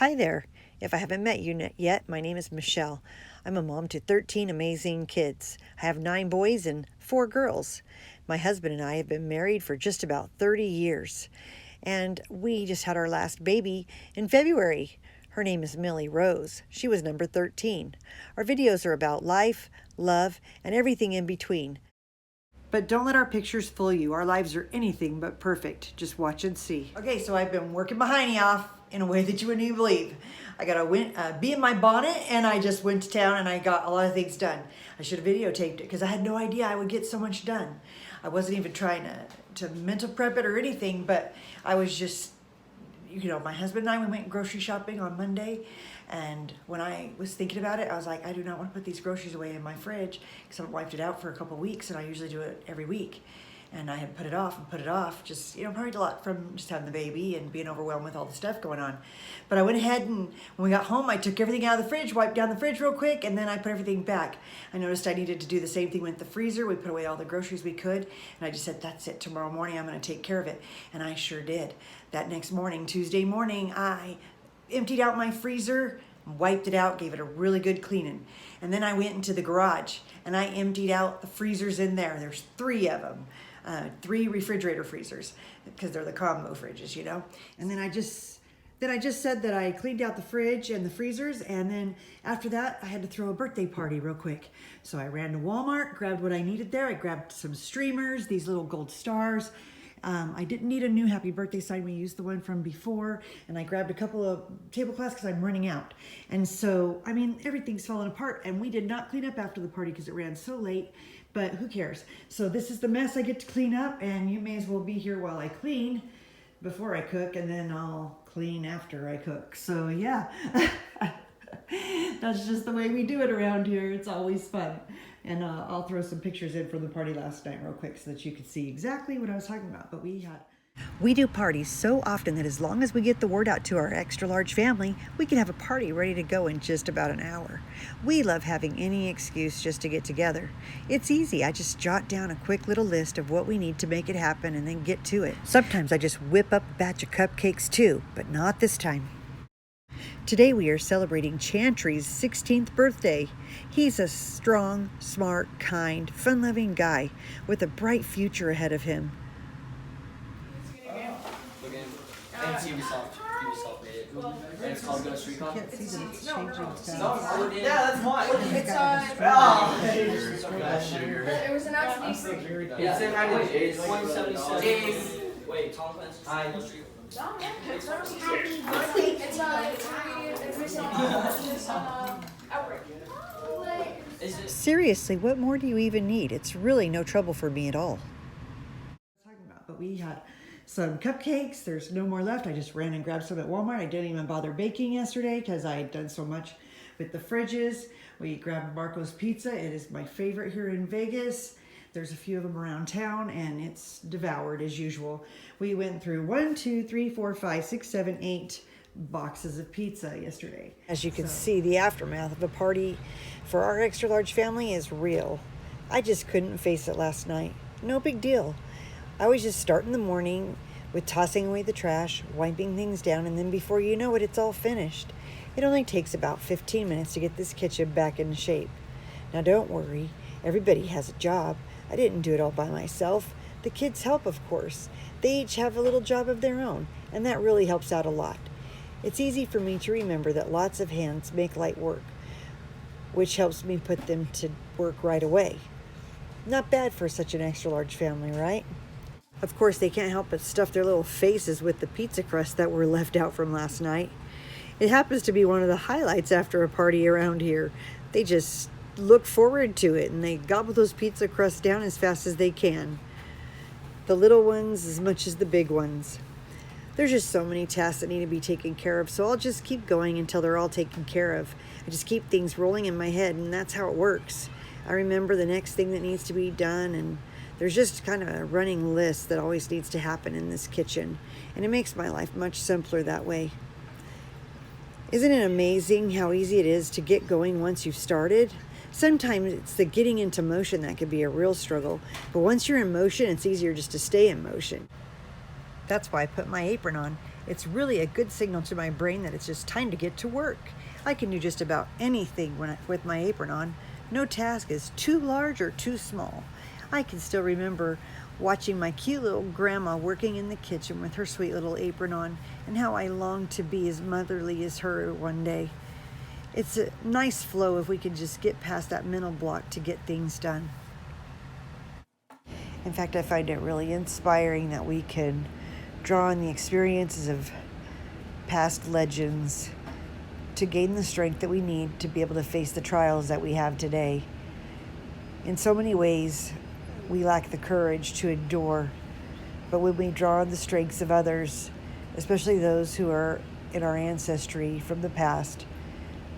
Hi there. If I haven't met you yet, my name is Michelle. I'm a mom to 13 amazing kids. I have 9 boys and 4 girls. My husband and I have been married for just about 30 years. And we just had our last baby in February. Her name is Millie Rose. She was number 13. Our videos are about life, love, and everything in between. But don't let our pictures fool you. Our lives are anything but perfect. Just watch and see. Okay, so I've been working my hiney off in a way that you wouldn't even believe. I got a bee in my bonnet, and I just went to town and I got a lot of things done. I should have videotaped it because I had no idea I would get so much done. I wasn't even trying to mental prep it or anything, but I was just, my husband and I, we went grocery shopping on Monday, and when I was thinking about it, I was like, I do not want to put these groceries away in my fridge because I haven't wiped it out for a couple of weeks, and I usually do it every week. And I had put it off, just, probably a lot from just having the baby and being overwhelmed with all the stuff going on. But I went ahead, and when we got home, I took everything out of the fridge, wiped down the fridge real quick, and then I put everything back. I noticed I needed to do the same thing with the freezer. We put away all the groceries we could, and I just said, that's it, tomorrow morning I'm gonna take care of it. And I sure did. That next morning, Tuesday morning, I emptied out my freezer, wiped it out, gave it a really good cleaning. And then I went into the garage, and I emptied out the freezers in there. There's 3 of them. 3 refrigerator freezers because they're the combo fridges, And then I just said that I cleaned out the fridge and the freezers, and then after that I had to throw a birthday party real quick. So I ran to Walmart, grabbed what I needed there. I grabbed some streamers, these little gold stars. I didn't need a new happy birthday sign. We used the one from before, and I grabbed a couple of tablecloths because I'm running out. And so, everything's falling apart, and we did not clean up after the party because it ran so late, but who cares? So this is the mess I get to clean up, and you may as well be here while I clean before I cook, and then I'll clean after I cook. So yeah, that's just the way we do it around here. It's always fun. And I'll throw some pictures in from the party last night real quick so that you can see exactly what I was talking about. But we do parties so often that as long as we get the word out to our extra large family, we can have a party ready to go in just about an hour. We love having any excuse just to get together. It's easy. I just jot down a quick little list of what we need to make it happen and then get to it. Sometimes I just whip up a batch of cupcakes too, but not this time. Today we are celebrating Chantry's 16th birthday. He's a strong, smart, kind, fun-loving guy with a bright future ahead of him. And Ubisoft made it. And it's called Ghost Recon. Can't see that it's changing fast. Yeah, that's mine. It was announced to be free. It's 177. Wait, Tom Clancy's Ghost Recon. Happy birthday! It's Outbreak. Seriously, what more do you even need? It's really no trouble for me at all. But we had some cupcakes. There's no more left. I just ran and grabbed some at Walmart. I didn't even bother baking yesterday because I had done so much with the fridges. We grabbed Marco's Pizza. It is my favorite here in Vegas. There's a few of them around town, and it's devoured as usual. We went through 1, 2, 3, 4, 5, 6, 7, 8 boxes of pizza yesterday. As you can see, the aftermath of a party for our extra large family is real. I just couldn't face it last night. No big deal. I always just start in the morning with tossing away the trash, wiping things down, and then before you know it, it's all finished. It only takes about 15 minutes to get this kitchen back in shape. Now don't worry, everybody has a job. I didn't do it all by myself. The kids help, of course. They each have a little job of their own, and that really helps out a lot. It's easy for me to remember that lots of hands make light work, which helps me put them to work right away. Not bad for such an extra large family, right? Of course, they can't help but stuff their little faces with the pizza crust that were left out from last night. It happens to be one of the highlights after a party around here. They just look forward to it, and they gobble those pizza crusts down as fast as they can. The little ones as much as the big ones. There's just so many tasks that need to be taken care of, so I'll just keep going until they're all taken care of. I just keep things rolling in my head, and that's how it works. I remember the next thing that needs to be done, and there's just kind of a running list that always needs to happen in this kitchen, and it makes my life much simpler that way. Isn't it amazing how easy it is to get going once you've started? Sometimes it's the getting into motion that can be a real struggle, but once you're in motion, it's easier just to stay in motion. That's why I put my apron on. It's really a good signal to my brain that it's just time to get to work. I can do just about anything with my apron on. No task is too large or too small. I can still remember watching my cute little grandma working in the kitchen with her sweet little apron on, and how I longed to be as motherly as her one day. It's a nice flow if we can just get past that mental block to get things done. In fact, I find it really inspiring that we can draw on the experiences of past legends to gain the strength that we need to be able to face the trials that we have today. In so many ways, we lack the courage to endure, but when we draw on the strengths of others, especially those who are in our ancestry from the past,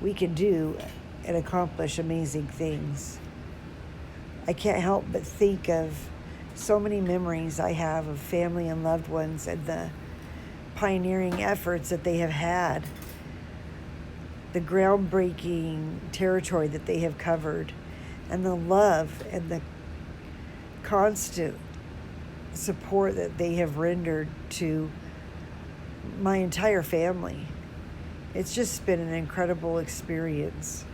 we can do and accomplish amazing things. I can't help but think of so many memories I have of family and loved ones and the pioneering efforts that they have had, the groundbreaking territory that they have covered, and the love and the constant support that they have rendered to my entire family. It's just been an incredible experience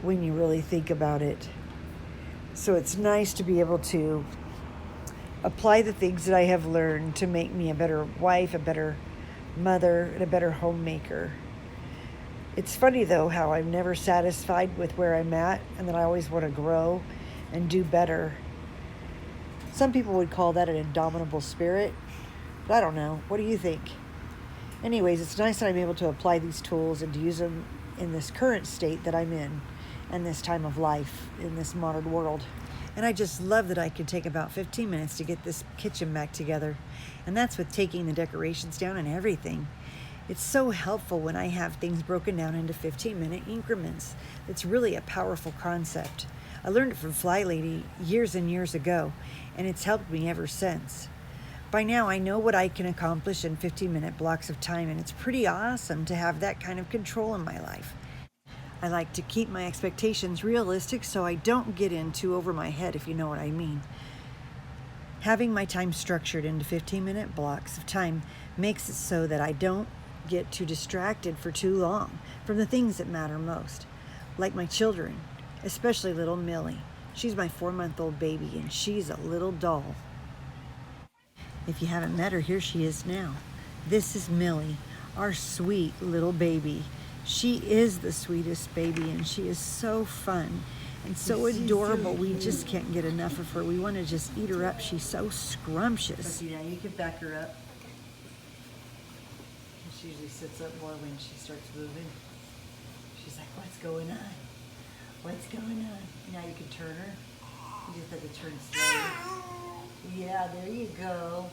when you really think about it. So it's nice to be able to apply the things that I have learned to make me a better wife, a better mother, and a better homemaker. It's funny though how I'm never satisfied with where I'm at, and that I always want to grow and do better. Some people would call that an indomitable spirit, but I don't know. What do you think? Anyways, it's nice that I'm able to apply these tools and to use them in this current state that I'm in and this time of life in this modern world. And I just love that I can take about 15 minutes to get this kitchen back together. And that's with taking the decorations down and everything. It's so helpful when I have things broken down into 15-minute increments. It's really a powerful concept. I learned it from Fly Lady years and years ago, and it's helped me ever since. By now, I know what I can accomplish in 15-minute blocks of time, and it's pretty awesome to have that kind of control in my life. I like to keep my expectations realistic so I don't get in too over my head, if you know what I mean. Having my time structured into 15-minute blocks of time makes it so that I don't get too distracted for too long from the things that matter most, like my children, especially little Millie. She's my 4-month-old baby, and she's a little doll. If you haven't met her, here she is now. This is Millie, our sweet little baby. She is the sweetest baby, and she is so fun and so adorable. We just can't get enough of her. We want to just eat her up. She's so scrumptious. Okay, now you can back her up. She usually sits up more when she starts moving. She's like, what's going on? What's going on? Now you can turn her. You just have to turn slowly. Yeah, there you go.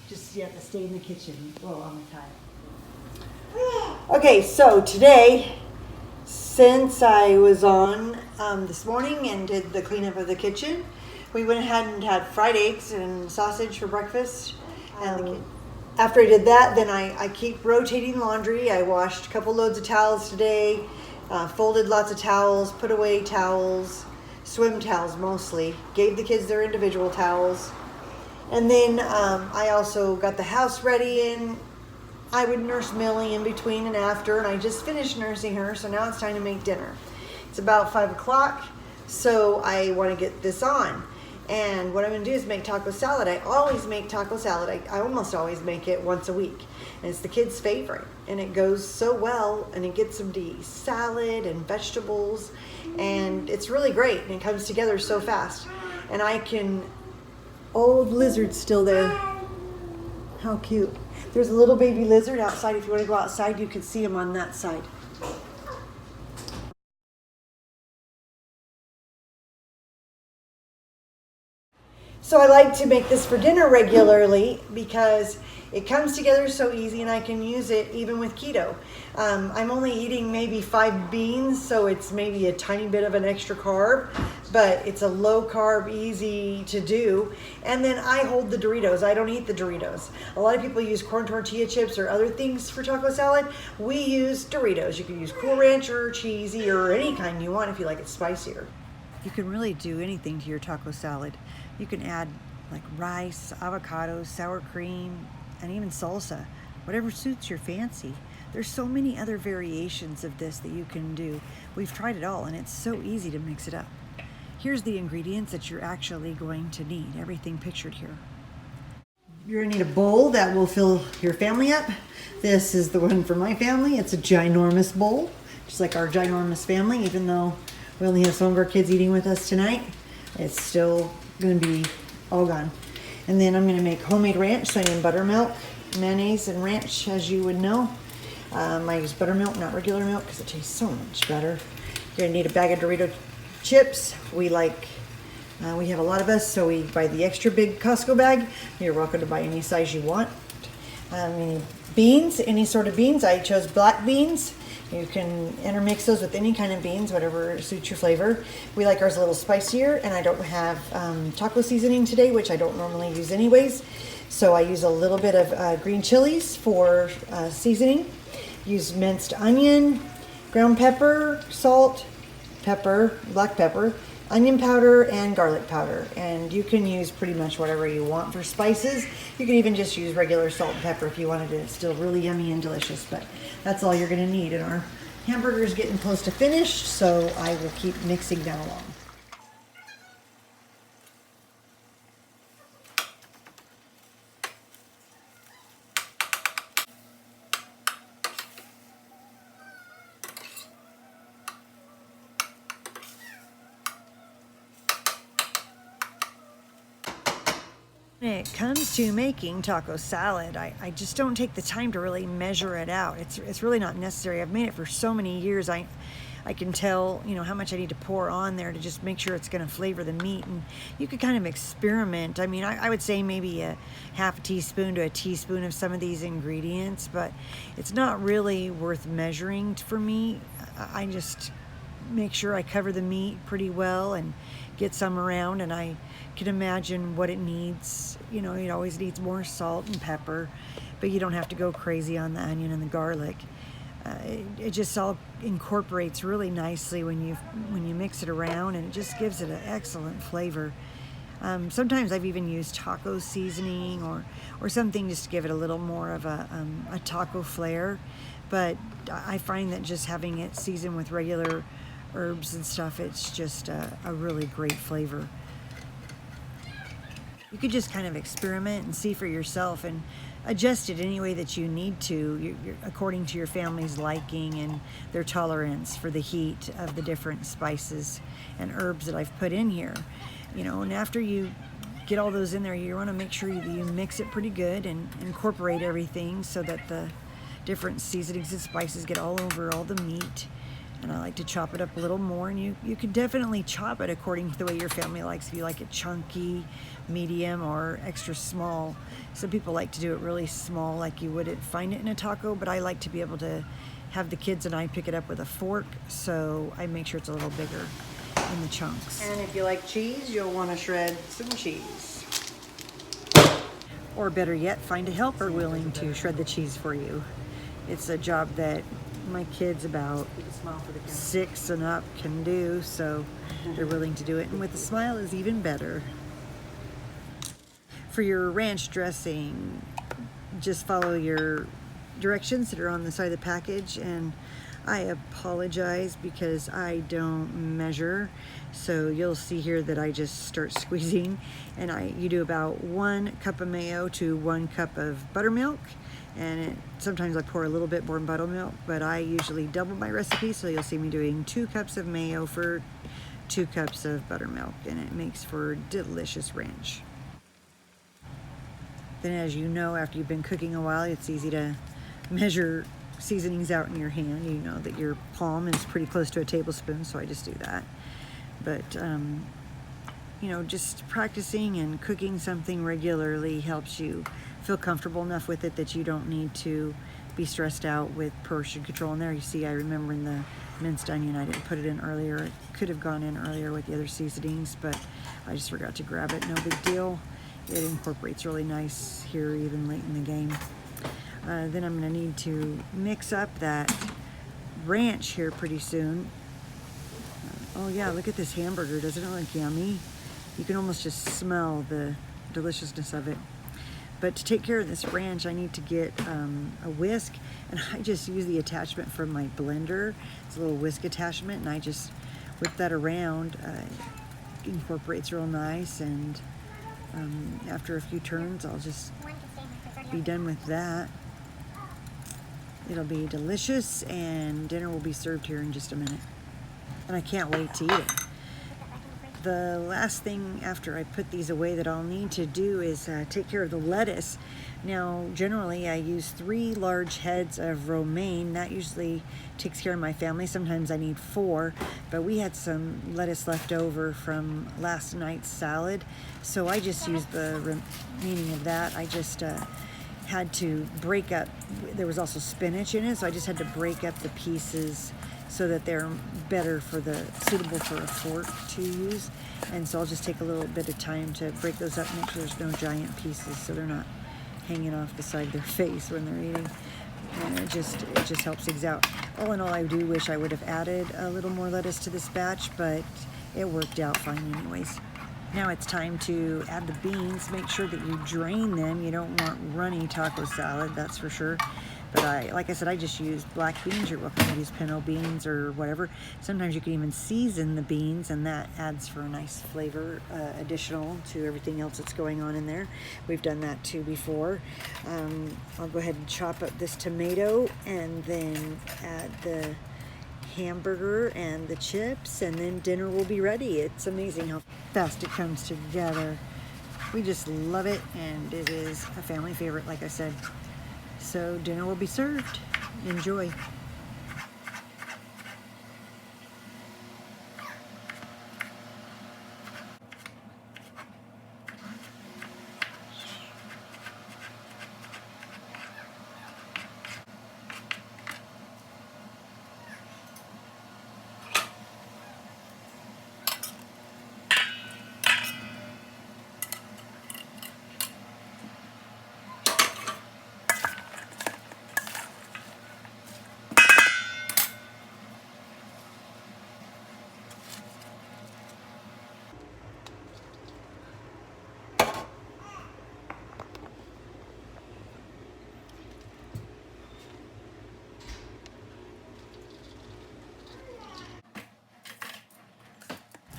Just you have to stay in the kitchen. Whoa, on the tile. Okay, so today, since I was on this morning and did the cleanup of the kitchen, we went ahead and had fried eggs and sausage for breakfast. And after I did that, then I keep rotating laundry. I washed a couple loads of towels today, folded lots of towels, put away towels, swim towels mostly, gave the kids their individual towels. And then I also got the house ready, and I would nurse Millie in between and after, and I just finished nursing her, so now it's time to make dinner. It's about 5 o'clock, so I want to get this on. And what I'm going to do is make taco salad. I always make taco salad. I almost always make it once a week. And it's the kids' favorite. And it goes so well, and it gets them to eat salad and vegetables. And it's really great, and it comes together so fast. And I can... Old lizard's still there. How cute. There's a little baby lizard outside. If you want to go outside, you can see him on that side. So I like to make this for dinner regularly because it comes together so easy, and I can use it even with keto. I'm only eating maybe 5 beans, so it's maybe a tiny bit of an extra carb, but it's a low carb, easy to do. And then I hold the Doritos. I don't eat the Doritos. A lot of people use corn tortilla chips or other things for taco salad. We use Doritos. You can use Cool Ranch or cheesy or any kind you want if you like it spicier. You can really do anything to your taco salad. You can add like rice, avocado, sour cream, and even salsa, whatever suits your fancy. There's so many other variations of this that you can do. We've tried it all, and it's so easy to mix it up. Here's the ingredients that you're actually going to need, everything pictured here. You're gonna need a bowl that will fill your family up. This is the one for my family. It's a ginormous bowl, just like our ginormous family, even though we only have some of our kids eating with us tonight. It's still gonna be all gone. And then I'm gonna make homemade ranch, so I need buttermilk, mayonnaise, and ranch, as you would know. I use buttermilk, not regular milk, because it tastes so much better. You're gonna need a bag of Dorito chips. We have a lot of us, so we buy the extra big Costco bag. You're welcome to buy any size you want. Beans, any sort of beans. I chose black beans. You can intermix those with any kind of beans, whatever suits your flavor. We like ours a little spicier, and I don't have taco seasoning today, which I don't normally use anyways. So I use a little bit of green chilies for seasoning. Use minced onion, ground pepper, salt, pepper, black pepper, onion powder, and garlic powder. And you can use pretty much whatever you want for spices. You can even just use regular salt and pepper if you wanted it. It's still really yummy and delicious, but that's all you're gonna need. And our hamburger is getting close to finished, so I will keep mixing that along. When it comes to making taco salad, I just don't take the time to really measure it out. It's really not necessary. I've made it for so many years. I can tell, how much I need to pour on there to just make sure it's going to flavor the meat. And you could kind of experiment. I mean, I would say maybe a half a teaspoon to a teaspoon of some of these ingredients, but it's not really worth measuring for me. I just make sure I cover the meat pretty well and get some around, and I can imagine what it needs. It always needs more salt and pepper, but you don't have to go crazy on the onion and the garlic. It just all incorporates really nicely when you mix it around, and it just gives it an excellent flavor. Sometimes I've even used taco seasoning or something just to give it a little more of a taco flair, but I find that just having it seasoned with regular herbs and stuff, it's just a really great flavor. You could just kind of experiment and see for yourself and adjust it any way that you need to, according to your family's liking and their tolerance for the heat of the different spices and herbs that I've put in here. And after you get all those in there, you want to make sure you mix it pretty good and incorporate everything so that the different seasonings and spices get all over all the meat. And I like to chop it up a little more, and you could definitely chop it according to the way your family likes. If you like it chunky, medium, or extra small. Some people like to do it really small, like you would find it in a taco, but I like to be able to have the kids and I pick it up with a fork, so I make sure it's a little bigger in the chunks. And if you like cheese, you'll want to shred some cheese. Or better yet, find a helper willing to shred the cheese for you. It's a job that my kids about 6 and up can do, so they're willing to do it, and with a smile is even better. For your ranch dressing, just follow your directions that are on the side of the package, and I apologize because I don't measure, so you'll see here that I just start squeezing, and you do about 1 cup of mayo to 1 cup of buttermilk. And sometimes I pour a little bit more buttermilk, but I usually double my recipe, so you'll see me doing 2 cups of mayo for 2 cups of buttermilk, and it makes for delicious ranch. Then, as you know, after you've been cooking a while, it's easy to measure seasonings out in your hand. You know that your palm is pretty close to a tablespoon, so I just do that. But just practicing and cooking something regularly helps you feel comfortable enough with it that you don't need to be stressed out with portion control. And there you see, I remember in the minced onion, I didn't put it in earlier. It could have gone in earlier with the other seasonings, but I just forgot to grab it. No big deal. It incorporates really nice here even late in the game. Then I'm going to need to mix up that ranch here pretty soon. Oh yeah, look at this hamburger. Doesn't it look yummy? You can almost just smell the deliciousness of it. But to take care of this ranch, I need to get a whisk, and I just use the attachment from my blender. It's a little whisk attachment, and I just whip that around. Incorporates real nice, and after a few turns, I'll just be done with that. It'll be delicious, and dinner will be served here in just a minute. And I can't wait to eat it. The last thing after I put these away that I'll need to do is take care of the lettuce. Now, generally I use 3 large heads of romaine. That usually takes care of my family. Sometimes I need 4, but we had some lettuce left over from last night's salad, so I just used the remaining of that. I just had to break up, there was also spinach in it, so I just had to break up the pieces so that they're better suitable for a fork to use. And so I'll just take a little bit of time to break those up, make sure there's no giant pieces so they're not hanging off the side of their face when they're eating. And it just helps things out. All in all, I do wish I would have added a little more lettuce to this batch, but it worked out fine anyways. Now it's time to add the beans. Make sure that you drain them. You don't want runny taco salad, that's for sure. But like I said, I just use black beans. You're welcome to use pinto beans or whatever. Sometimes you can even season the beans, and that adds for a nice flavor additional to everything else that's going on in there. We've done that too before. I'll go ahead and chop up this tomato and then add the hamburger and the chips, and then dinner will be ready. It's amazing how fast it comes together. We just love it, and it is a family favorite, like I said. So dinner will be served. Enjoy.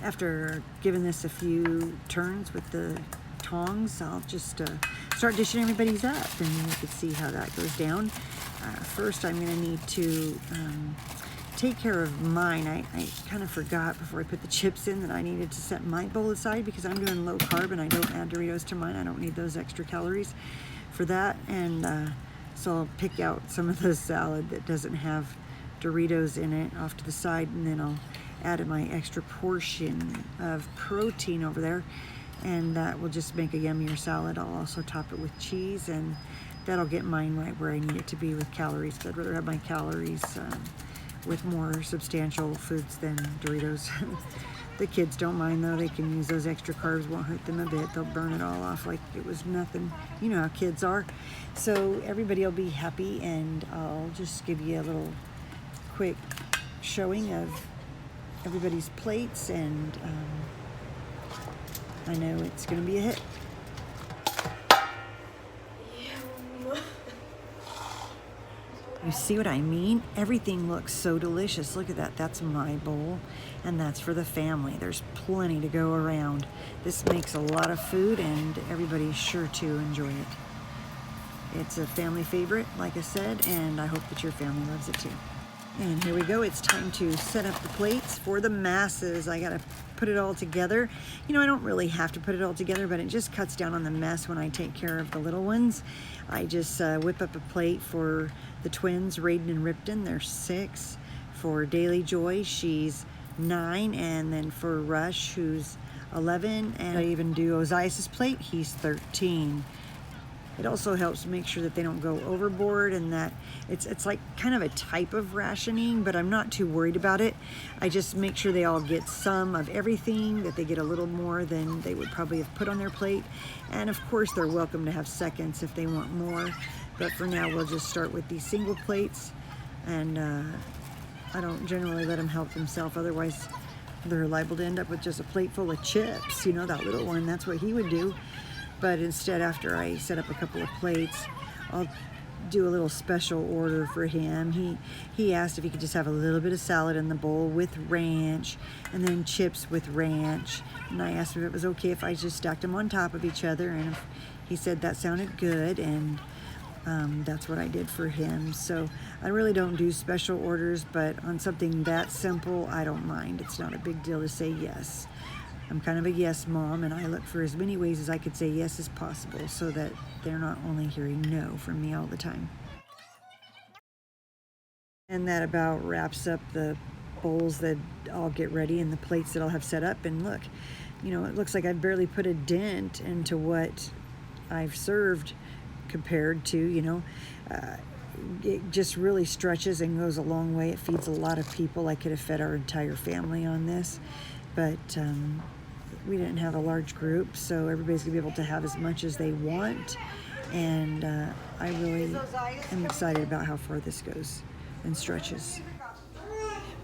After giving this a few turns with the tongs, I'll just start dishing everybody's up, and you can see how that goes down. First, I'm going to need to take care of mine. I kind of forgot before I put the chips in that I needed to set my bowl aside because I'm doing low carb and I don't add Doritos to mine. I don't need those extra calories for that. And so I'll pick out some of the salad that doesn't have Doritos in it off to the side, and then I'll add my extra portion of protein over there, and that will just make a yummier salad. I'll also top it with cheese, and that'll get mine right where I need it to be with calories. But I'd rather have my calories with more substantial foods than Doritos. The kids don't mind though. They can use those extra carbs, won't hurt them a bit. They'll burn it all off like it was nothing. You know how kids are. So everybody will be happy, and I'll just give you a little quick showing of everybody's plates, and I know it's going to be a hit. You see what I mean? Everything looks so delicious. Look at that. That's my bowl, and that's for the family. There's plenty to go around. This makes a lot of food, and everybody's sure to enjoy it. It's a family favorite, like I said, and I hope that your family loves it too. And here we go. It's time to set up the plates for the masses. I gotta put it all together. You know, I don't really have to put it all together, but it just cuts down on the mess when I take care of the little ones. I just whip up a plate for the twins, Raiden and Ripton. They're 6. For Daily Joy, she's 9. And then for Rush, who's 11. And I even do Ozias's plate. He's 13. It also helps make sure that they don't go overboard, and that it's like kind of a type of rationing, but I'm not too worried about it. I just make sure they all get some of everything, that they get a little more than they would probably have put on their plate. And of course, they're welcome to have seconds if they want more. But for now, we'll just start with these single plates, and I don't generally let them help themselves. Otherwise, they're liable to end up with just a plate full of chips. You know, that little one, that's what he would do. But instead, after I set up a couple of plates, I'll do a little special order for him. He asked if he could just have a little bit of salad in the bowl with ranch, and then chips with ranch. And I asked him if it was okay if I just stacked them on top of each other, and he said that sounded good, and that's what I did for him. So I really don't do special orders, but on something that simple, I don't mind. It's not a big deal to say yes. I'm kind of a yes mom, and I look for as many ways as I could say yes as possible so that they're not only hearing no from me all the time. And that about wraps up the bowls that I'll get ready and the plates that I'll have set up. And look, you know, it looks like I've barely put a dent into what I've served compared to, you know, it just really stretches and goes a long way. It feeds a lot of people. I could have fed our entire family on this, but we didn't have a large group, so everybody's gonna be able to have as much as they want. And I really am excited about how far this goes and stretches.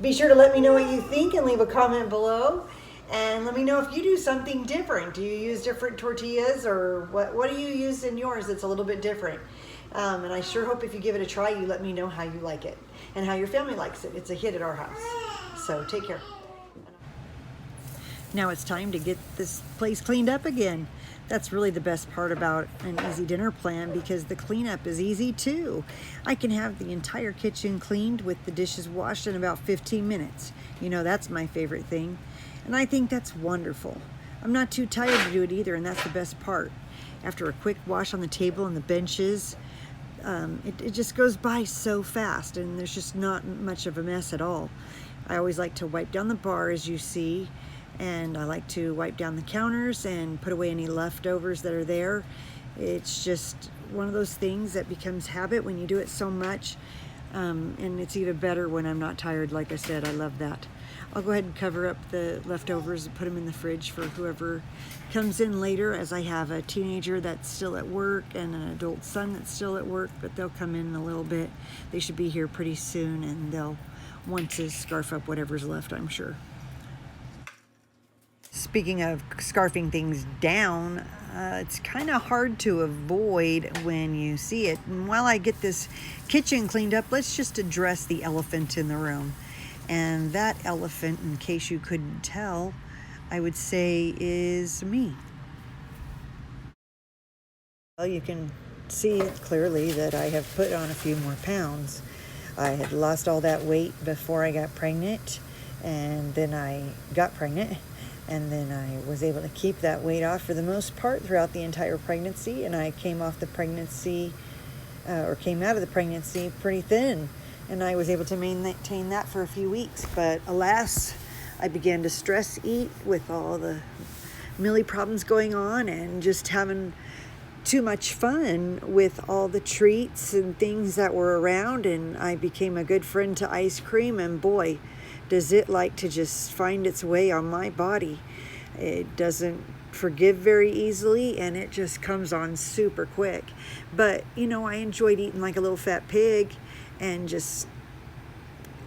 Be sure to let me know what you think and leave a comment below. And let me know if you do something different. Do you use different tortillas, or what do you use in yours that's a little bit different? And I sure hope if you give it a try, you let me know how you like it and how your family likes it. It's a hit at our house. So take care. Now it's time to get this place cleaned up again. That's really the best part about an easy dinner plan, because the cleanup is easy too. I can have the entire kitchen cleaned with the dishes washed in about 15 minutes. You know, that's my favorite thing. And I think that's wonderful. I'm not too tired to do it either, and that's the best part. After a quick wash on the table and the benches, it just goes by so fast, and there's just not much of a mess at all. I always like to wipe down the bar, as you see, and I like to wipe down the counters and put away any leftovers that are there. It's just one of those things that becomes habit when you do it so much, and it's even better when I'm not tired. Like I said, I love that. I'll go ahead and cover up the leftovers and put them in the fridge for whoever comes in later, as I have a teenager that's still at work and an adult son that's still at work, but they'll come in a little bit. They should be here pretty soon, and they'll want to scarf up whatever's left, I'm sure. Speaking of scarfing things down, it's kind of hard to avoid when you see it. And while I get this kitchen cleaned up, let's just address the elephant in the room. And that elephant, in case you couldn't tell, I would say is me. Well, you can see clearly that I have put on a few more pounds. I had lost all that weight before I got pregnant, and then I got pregnant, and then I was able to keep that weight off for the most part throughout the entire pregnancy, and I came off the pregnancy, or came out of the pregnancy pretty thin. And I was able to maintain that for a few weeks. But alas, I began to stress eat with all the Millie problems going on, and just having too much fun with all the treats and things that were around. And I became a good friend to ice cream, and boy, does it like to just find its way on my body. It doesn't forgive very easily, and it just comes on super quick. But, you know, I enjoyed eating like a little fat pig and just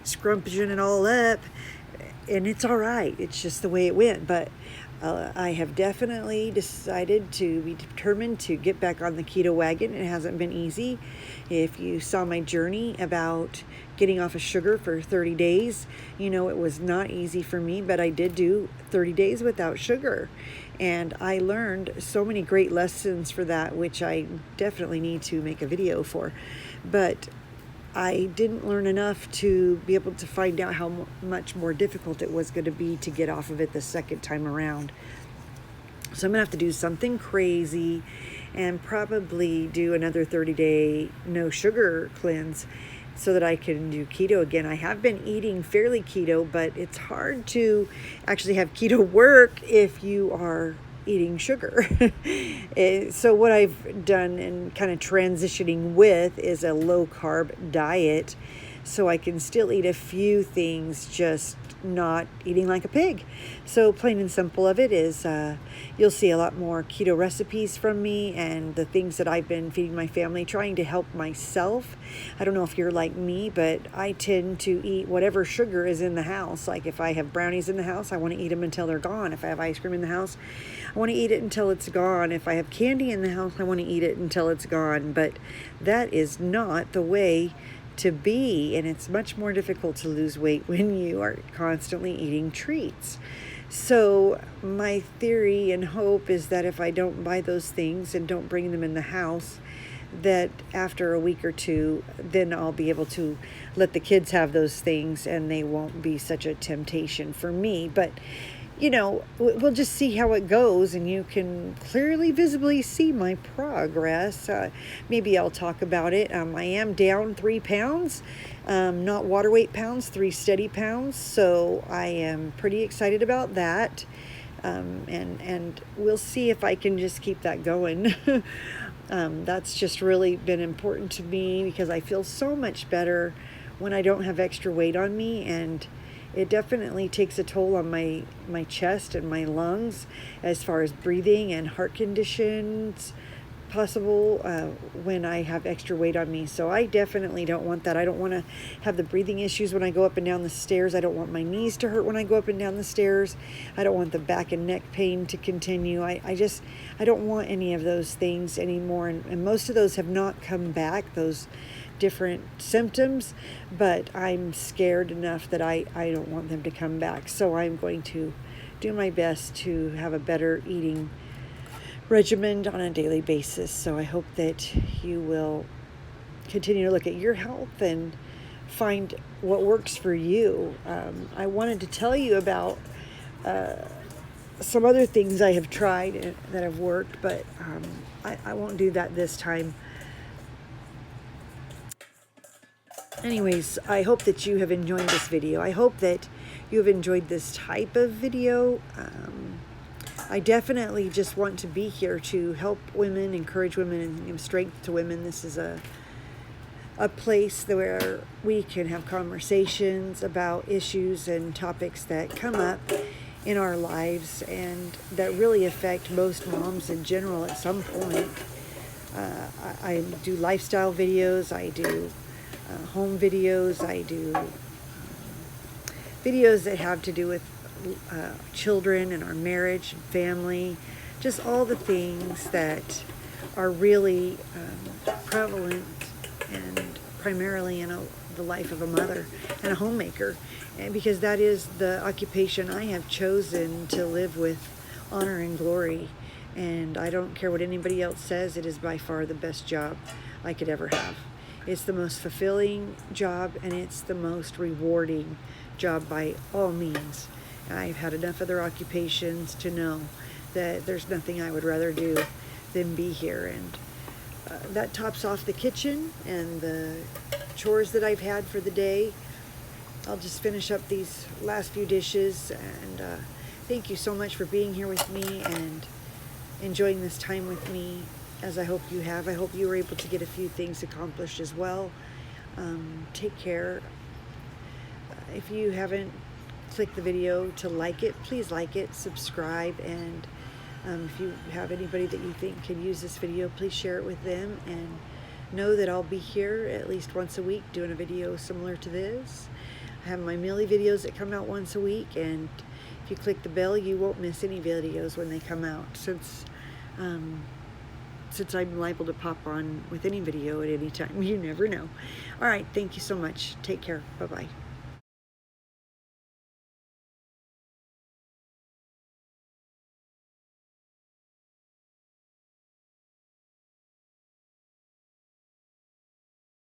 scrumping it all up, and it's all right. It's just the way it went. But I have definitely decided to be determined to get back on the keto wagon. It hasn't been easy. If you saw my journey about getting off of sugar for 30 days, you know it was not easy for me, but I did do 30 days without sugar. And I learned so many great lessons for that, which I definitely need to make a video for. But I didn't learn enough to be able to find out how much more difficult it was going to be to get off of it the second time around. So I'm going to have to do something crazy and probably do another 30-day no sugar cleanse so that I can do keto again. I have been eating fairly keto, but it's hard to actually have keto work if you are eating sugar. So what I've done and kind of transitioning with is a low carb diet, so I can still eat a few things, just not eating like a pig. So plain and simple of it is you'll see a lot more keto recipes from me and the things that I've been feeding my family, trying to help myself. I don't know if you're like me, but I tend to eat whatever sugar is in the house. Like if I have brownies in the house, I want to eat them until they're gone. If I have ice cream in the house, I want to eat it until it's gone. If I have candy in the house, I want to eat it until it's gone. But that is not the way to be, and it's much more difficult to lose weight when you are constantly eating treats. So my theory and hope is that if I don't buy those things and don't bring them in the house, that after a week or two, then I'll be able to let the kids have those things and they won't be such a temptation for me. But we'll just see how it goes, and you can clearly, visibly see my progress. Maybe I'll talk about it. I am down 3 pounds, not water weight pounds, 3 steady pounds. So I am pretty excited about that. And we'll see if I can just keep that going. That's just really been important to me because I feel so much better when I don't have extra weight on me, and it definitely takes a toll on my chest and my lungs as far as breathing and heart conditions possible when I have extra weight on me. So I definitely don't want that. I don't want to have the breathing issues when I go up and down the stairs. I don't want my knees to hurt when I go up and down the stairs. I don't want the back and neck pain to continue. I don't want any of those things anymore. And most of those have not come back, those different symptoms, but I'm scared enough that I don't want them to come back. So I'm going to do my best to have a better eating regimen on a daily basis. So I hope that you will continue to look at your health and find what works for you. I wanted to tell you about some other things I have tried that have worked, but I won't do that this time. Anyways, I hope that you have enjoyed this video. I hope that you have enjoyed this type of video. I definitely just want to be here to help women, encourage women, and give strength to women. This is a place where we can have conversations about issues and topics that come up in our lives and that really affect most moms in general at some point. I do lifestyle videos. I do home videos. I do videos that have to do with children and our marriage and family, just all the things that are really prevalent and primarily in the life of a mother and a homemaker, and because that is the occupation I have chosen to live with honor and glory. And I don't care what anybody else says, it is by far the best job I could ever have. It's the most fulfilling job, and it's the most rewarding job by all means. I've had enough other occupations to know that there's nothing I would rather do than be here. And that tops off the kitchen and the chores that I've had for the day. I'll just finish up these last few dishes, and thank you so much for being here with me and enjoying this time with me, as I hope you have. I hope you were able to get a few things accomplished as well. Take care. If you haven't clicked the video to like it, please like it, subscribe, and if you have anybody that you think could use this video, please share it with them, and know that I'll be here at least once a week doing a video similar to this. I have my Millie videos that come out once a week, and if you click the bell, you won't miss any videos when they come out, since I'm liable to pop on with any video at any time. You never know. All right, thank you so much. Take care. Bye-bye.